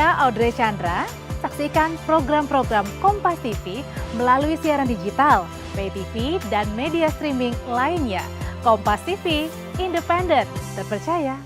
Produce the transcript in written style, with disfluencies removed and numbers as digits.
Saya Audrey Chandra. Saksikan program-program Kompas TV melalui siaran digital, pay TV, dan media streaming lainnya. Kompas TV, independen, terpercaya.